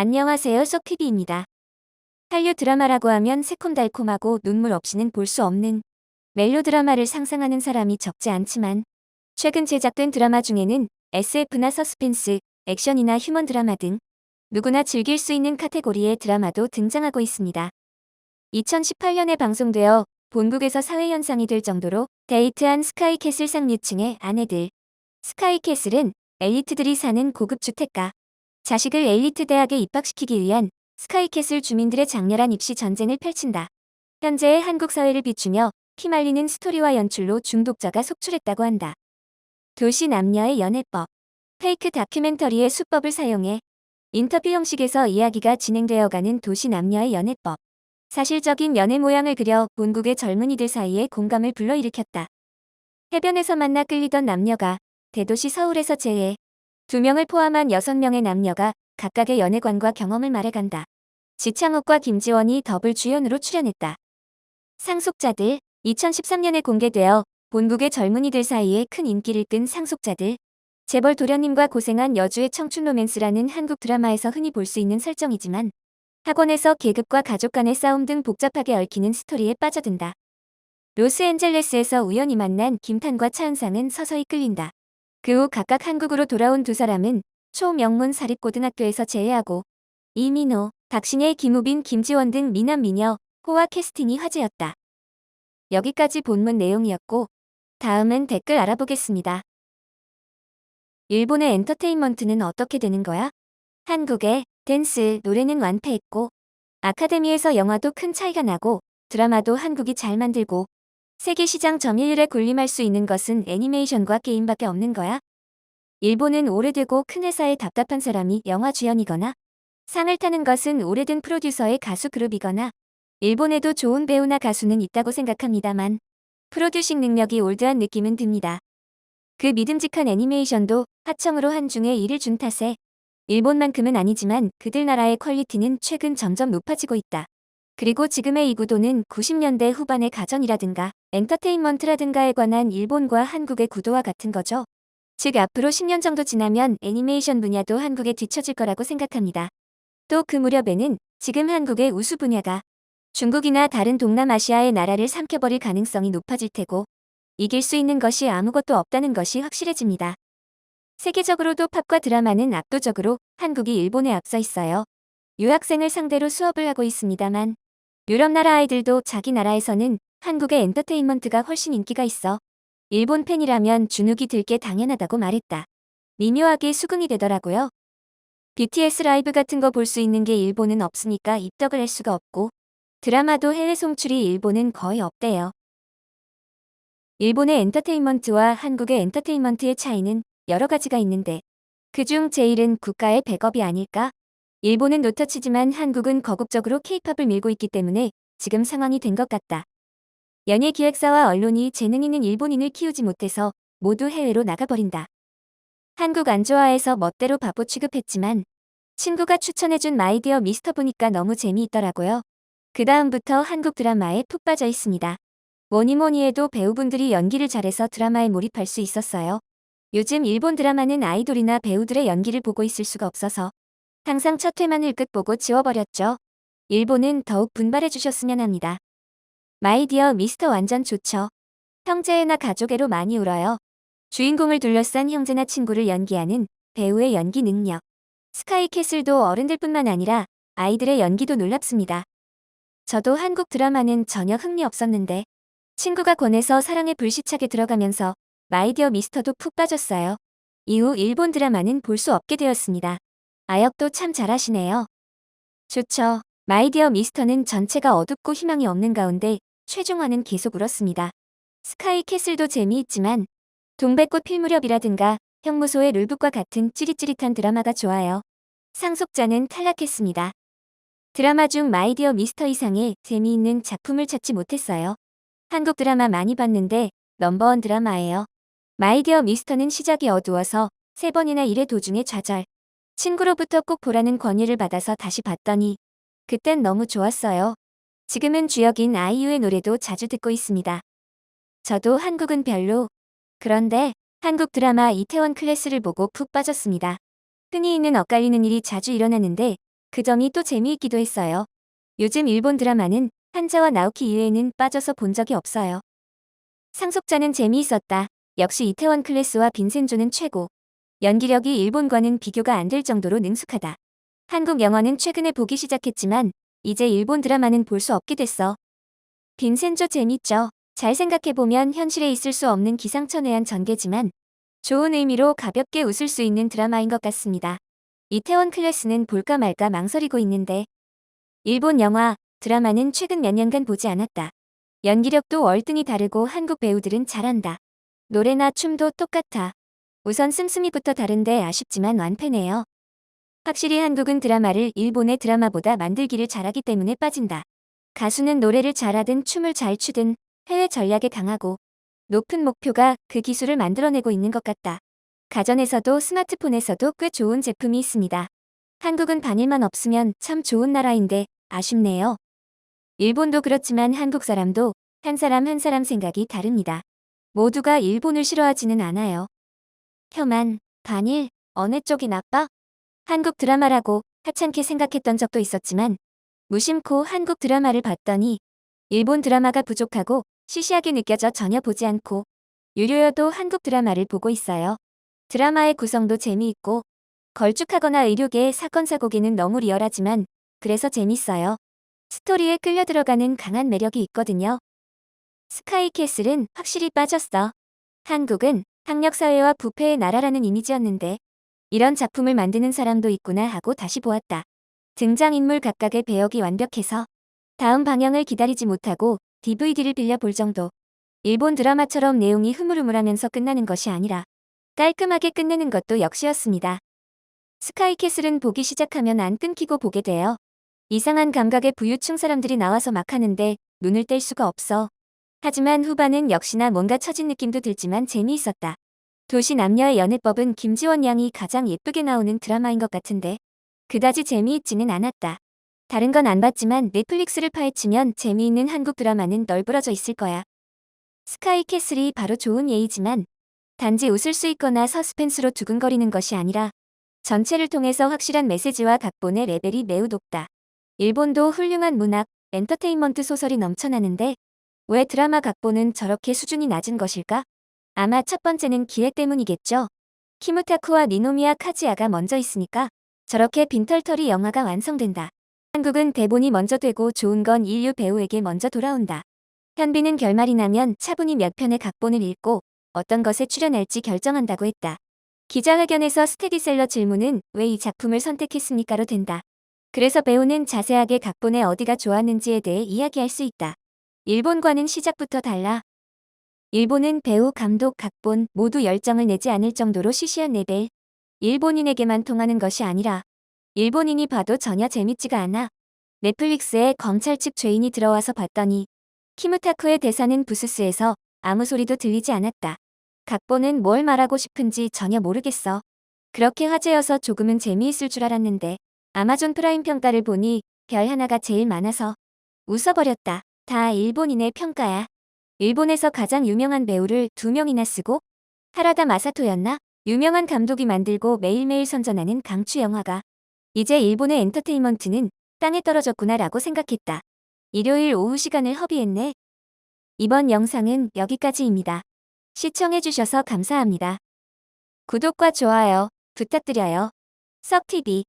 안녕하세요, 소피비입니다. 한류 드라마라고 하면 새콤달콤하고 눈물 없이는 볼 수 없는 멜로드라마를 상상하는 사람이 적지 않지만 최근 제작된 드라마 중에는 SF나 서스펜스, 액션이나 휴먼 드라마 등 누구나 즐길 수 있는 카테고리의 드라마도 등장하고 있습니다. 2018년에 방송되어 본국에서 사회현상이 될 정도로 데이트한 스카이캐슬 상류층의 아내들. 스카이캐슬은 엘리트들이 사는 고급 주택가. 자식을 엘리트 대학에 입학시키기 위한 스카이캐슬 주민들의 장렬한 입시 전쟁을 펼친다. 현재의 한국 사회를 비추며 피말리는 스토리와 연출로 중독자가 속출했다고 한다. 도시 남녀의 연애법. 페이크 다큐멘터리의 수법을 사용해 인터뷰 형식에서 이야기가 진행되어가는 도시 남녀의 연애법. 사실적인 연애 모양을 그려 본국의 젊은이들 사이에 공감을 불러일으켰다. 해변에서 만나 끌리던 남녀가 대도시 서울에서 재회. 2명을 포함한 6명의 남녀가 각각의 연애관과 경험을 말해간다. 지창욱과 김지원이 더블 주연으로 출연했다. 상속자들. 2013년에 공개되어 본국의 젊은이들 사이에 큰 인기를 끈 상속자들. 재벌 도련님과 고생한 여주의 청춘 로맨스라는 한국 드라마에서 흔히 볼 수 있는 설정이지만 학원에서 계급과 가족 간의 싸움 등 복잡하게 얽히는 스토리에 빠져든다. 로스앤젤레스에서 우연히 만난 김탄과 차은상은 서서히 끌린다. 그 후 각각 한국으로 돌아온 두 사람은 초명문 사립고등학교에서 재회하고 이민호, 박신혜, 김우빈, 김지원 등 미남 미녀, 호화 캐스팅이 화제였다. 여기까지 본문 내용이었고 다음은 댓글 알아보겠습니다. 일본의 엔터테인먼트는 어떻게 되는 거야? 한국의 댄스, 노래는 완패했고 아카데미에서 영화도 큰 차이가 나고 드라마도 한국이 잘 만들고 세계 시장 점유율에 군림할 수 있는 것은 애니메이션과 게임밖에 없는 거야? 일본은 오래되고 큰 회사의 답답한 사람이 영화 주연이거나 상을 타는 것은 오래된 프로듀서의 가수 그룹이거나 일본에도 좋은 배우나 가수는 있다고 생각합니다만 프로듀싱 능력이 올드한 느낌은 듭니다. 그 믿음직한 애니메이션도 하청으로 한중에 일을 준 탓에 일본만큼은 아니지만 그들 나라의 퀄리티는 최근 점점 높아지고 있다. 그리고 지금의 이 구도는 90년대 후반의 가전이라든가 엔터테인먼트라든가에 관한 일본과 한국의 구도와 같은 거죠. 즉 앞으로 10년 정도 지나면 애니메이션 분야도 한국에 뒤처질 거라고 생각합니다. 또 그 무렵에는 지금 한국의 우수 분야가 중국이나 다른 동남아시아의 나라를 삼켜버릴 가능성이 높아질 테고 이길 수 있는 것이 아무것도 없다는 것이 확실해집니다. 세계적으로도 팝과 드라마는 압도적으로 한국이 일본에 앞서 있어요. 유학생을 상대로 수업을 하고 있습니다만 유럽 나라 아이들도 자기 나라에서는 한국의 엔터테인먼트가 훨씬 인기가 있어 일본 팬이라면 주눅이 들 게 당연하다고 말했다. 미묘하게 수긍이 되더라고요. BTS 라이브 같은 거 볼 수 있는 게 일본은 없으니까 입덕을 할 수가 없고 드라마도 해외 송출이 일본은 거의 없대요. 일본의 엔터테인먼트와 한국의 엔터테인먼트의 차이는 여러 가지가 있는데 그중 제일은 국가의 백업이 아닐까? 일본은 노터치지만 한국은 거국적으로 케이팝을 밀고 있기 때문에 지금 상황이 된 것 같다. 연예기획사와 언론이 재능 있는 일본인을 키우지 못해서 모두 해외로 나가버린다. 한국 안 좋아해서 멋대로 바보 취급했지만 친구가 추천해준 마이디어 미스터 보니까 너무 재미있더라고요. 그 다음부터 한국 드라마에 푹 빠져 있습니다. 뭐니뭐니 해도 배우분들이 연기를 잘해서 드라마에 몰입할 수 있었어요. 요즘 일본 드라마는 아이돌이나 배우들의 연기를 보고 있을 수가 없어서 항상 첫 회만 흘끗 보고 지워버렸죠. 일본은 더욱 분발해 주셨으면 합니다. 마이디어 미스터 완전 좋죠. 형제애나 가족애로 많이 울어요. 주인공을 둘러싼 형제나 친구를 연기하는 배우의 연기 능력. 스카이캐슬도 어른들뿐만 아니라 아이들의 연기도 놀랍습니다. 저도 한국 드라마는 전혀 흥미 없었는데 친구가 권해서 사랑에 불시착에 들어가면서 마이디어 미스터도 푹 빠졌어요. 이후 일본 드라마는 볼 수 없게 되었습니다. 아역도 참 잘하시네요. 좋죠. 마이디어 미스터는 전체가 어둡고 희망이 없는 가운데 최종화는 계속 울었습니다. 스카이캐슬도 재미있지만 동백꽃 필 무렵이라든가 형무소의 룰북과 같은 찌릿찌릿한 드라마가 좋아요. 상속자는 탈락했습니다. 드라마 중 마이디어 미스터 이상의 재미있는 작품을 찾지 못했어요. 한국 드라마 많이 봤는데 넘버원 드라마예요. 마이디어 미스터는 시작이 어두워서 3번이나 1회 도중에 좌절. 친구로부터 꼭 보라는 권유를 받아서 다시 봤더니 그땐 너무 좋았어요. 지금은 주역인 아이유의 노래도 자주 듣고 있습니다. 저도 한국은 별로. 그런데 한국 드라마 이태원 클래스를 보고 푹 빠졌습니다. 흔히 있는 엇갈리는 일이 자주 일어나는데 그 점이 또 재미있기도 했어요. 요즘 일본 드라마는 한자와 나오키 이외에는 빠져서 본 적이 없어요. 상속자는 재미있었다. 역시 이태원 클래스와 빈센조는 최고. 연기력이 일본과는 비교가 안 될 정도로 능숙하다. 한국 영화는 최근에 보기 시작했지만 이제 일본 드라마는 볼 수 없게 됐어. 빈센조 재밌죠? 잘 생각해보면 현실에 있을 수 없는 기상천외한 전개지만 좋은 의미로 가볍게 웃을 수 있는 드라마인 것 같습니다. 이태원 클래스는 볼까 말까 망설이고 있는데 일본 영화, 드라마는 최근 몇 년간 보지 않았다. 연기력도 월등히 다르고 한국 배우들은 잘한다. 노래나 춤도 똑같아. 우선 씀씀이부터 다른데 아쉽지만 완패네요. 확실히 한국은 드라마를 일본의 드라마보다 만들기를 잘하기 때문에 빠진다. 가수는 노래를 잘하든 춤을 잘 추든 해외 전략에 강하고 높은 목표가 그 기술을 만들어내고 있는 것 같다. 가전에서도 스마트폰에서도 꽤 좋은 제품이 있습니다. 한국은 반일만 없으면 참 좋은 나라인데 아쉽네요. 일본도 그렇지만 한국 사람도 한 사람 한 사람 생각이 다릅니다. 모두가 일본을 싫어하지는 않아요. 혐한, 반일, 어느 쪽이 나빠? 한국 드라마라고 하찮게 생각했던 적도 있었지만 무심코 한국 드라마를 봤더니 일본 드라마가 부족하고 시시하게 느껴져 전혀 보지 않고 유료여도 한국 드라마를 보고 있어요. 드라마의 구성도 재미있고 걸쭉하거나 의료계의 사건 사고기는 너무 리얼하지만 그래서 재밌어요. 스토리에 끌려 들어가는 강한 매력이 있거든요. 스카이캐슬은 확실히 빠졌어. 한국은 학력사회와 부패의 나라라는 이미지였는데 이런 작품을 만드는 사람도 있구나 하고 다시 보았다. 등장인물 각각의 배역이 완벽해서 다음 방영을 기다리지 못하고 DVD를 빌려 볼 정도. 일본 드라마처럼 내용이 흐물흐물하면서 끝나는 것이 아니라 깔끔하게 끝내는 것도 역시였습니다. 스카이캐슬은 보기 시작하면 안 끊기고 보게 돼요. 이상한 감각의 부유층 사람들이 나와서 막 하는데 눈을 뗄 수가 없어. 하지만 후반은 역시나 뭔가 처진 느낌도 들지만 재미있었다. 도시 남녀의 연애법은 김지원 양이 가장 예쁘게 나오는 드라마인 것 같은데 그다지 재미있지는 않았다. 다른 건 안 봤지만 넷플릭스를 파헤치면 재미있는 한국 드라마는 널브러져 있을 거야. 스카이캐슬이 바로 좋은 예이지만 단지 웃을 수 있거나 서스펜스로 두근거리는 것이 아니라 전체를 통해서 확실한 메시지와 각본의 레벨이 매우 높다. 일본도 훌륭한 문학, 엔터테인먼트 소설이 넘쳐나는데 왜 드라마 각본은 저렇게 수준이 낮은 것일까? 아마 첫 번째는 기획 때문이겠죠. 키무타쿠와 니노미야 카즈야가 먼저 있으니까 저렇게 빈털터리 영화가 완성된다. 한국은 대본이 먼저 되고 좋은 건 인류 배우에게 먼저 돌아온다. 현빈은 결말이 나면 차분히 몇 편의 각본을 읽고 어떤 것에 출연할지 결정한다고 했다. 기자회견에서 스테디셀러 질문은 왜 이 작품을 선택했습니까로 된다. 그래서 배우는 자세하게 각본에 어디가 좋았는지에 대해 이야기할 수 있다. 일본과는 시작부터 달라. 일본은 배우, 감독, 각본 모두 열정을 내지 않을 정도로 시시한 레벨. 일본인에게만 통하는 것이 아니라 일본인이 봐도 전혀 재밌지가 않아. 넷플릭스에 검찰 측 죄인이 들어와서 봤더니 키무타쿠의 대사는 부스스에서 아무 소리도 들리지 않았다. 각본은 뭘 말하고 싶은지 전혀 모르겠어. 그렇게 화제여서 조금은 재미있을 줄 알았는데 아마존 프라임 평가를 보니 별 하나가 제일 많아서 웃어버렸다. 다 일본인의 평가야. 일본에서 가장 유명한 배우를 2명이나 쓰고 하라다 마사토였나? 유명한 감독이 만들고 매일매일 선전하는 강추 영화가 이제 일본의 엔터테인먼트는 땅에 떨어졌구나 라고 생각했다. 일요일 오후 시간을 허비했네. 이번 영상은 여기까지입니다. 시청해주셔서 감사합니다. 구독과 좋아요 부탁드려요. 썩TV